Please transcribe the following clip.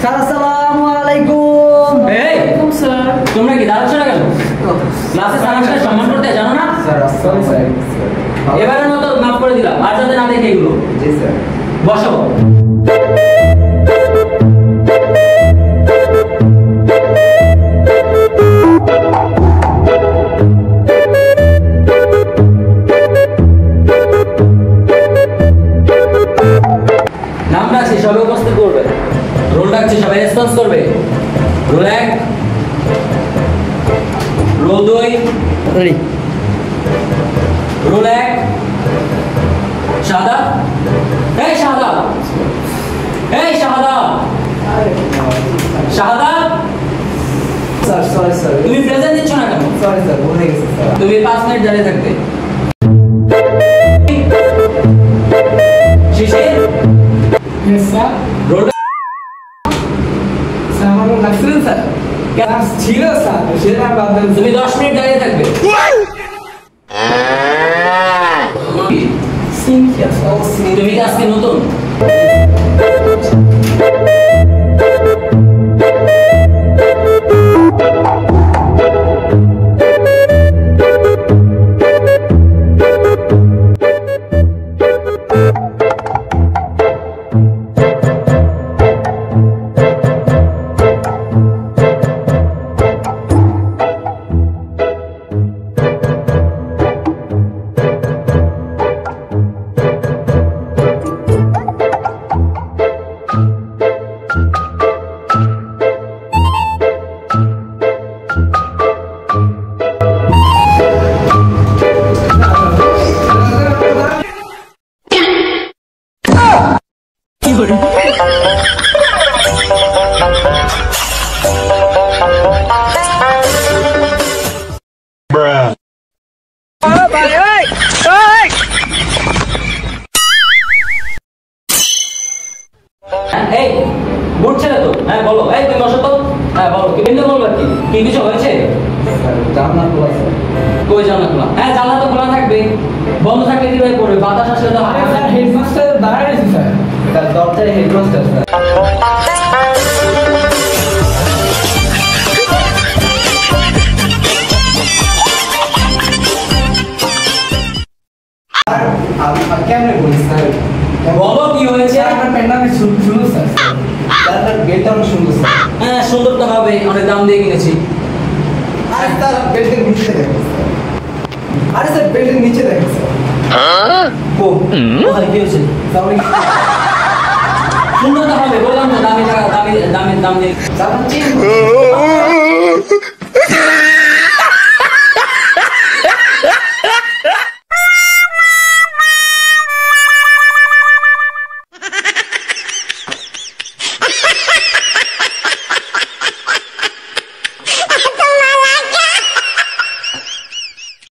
Sir আসসালামু আলাইকুম। ওয়ালাইকুম স্যার। তোমরা কি দাঁড়াচ্ছ না কেন? ক্লাসে স্যার সম্মান করতে জানো না? Sir sorry sir. এবারের মতো মাফ করে দিলাম, আর যাতে না দেখে এগুলো। জি স্যার। বসো। নাম ডাকছি, সবাই উপস্থিত করবে। রোল ডাকছি, সবাই রেসপন্স করবে। Roll 1, roll 2, ready. Roll 1। Shahada, এই শাহাদা, এই Shahada, Shahada, sir sorry sir. তুমি প্রেজেন্ট দিচ্ছ না কেন? সরি স্যার, ভুলে গেছি স্যার। তুমি 5 মিনিট দাঁড়িয়ে থাকবে। শিশির, ইয়েস স্যার। রোল স্যার আমার লাগছিলেন স্যার। ক্লাস ছিল স্যার, সেটা আমি বাদ দিলাম। তুমি 10 মিনিট দাঁড়িয়ে থাকবে। সিনথিয়া ও তুমি কি আজকে নতুন? এই বুট ছেড়ে তো। হ্যাঁ বলো, এই তুমি বসো তো। হ্যাঁ বলো, কি বিন্দু বলবা? কি কি কিছু হয়েছে? স্যার জানলা খোলা স্যার। কই জানলা খোলা? হ্যাঁ জানলা তো খোলা থাকবে, বন্ধ থাকলে কিভাবে পড়বে? বাতাস আসলে তো আরে স্যার হেডমাস্টার দাঁড়ায় আছে স্যার। স্যার দরজায় হেডমাস্টার স্যার। আর কেমনে বলি স্যার? বলো কি হয়েছে? আপনার প্যান্ডামে শুনুন স্যার। আপনার বেলটা অনেক সুন্দর স্যার। হ্যাঁ সুন্দর তো হবে, অনেক দাম দিয়ে কিনেছি। আরে স্যার বেল্টের নিচে দেখেন স্যার। আরে স্যার বেল্টের নিচে দেখেন স্যার। কোথায় কি হয়েছে? স্যার অনেক সুন্দর তো হবে, বললাম তো দামি টাকা, দামি দামি দাম দিয়ে। Sir change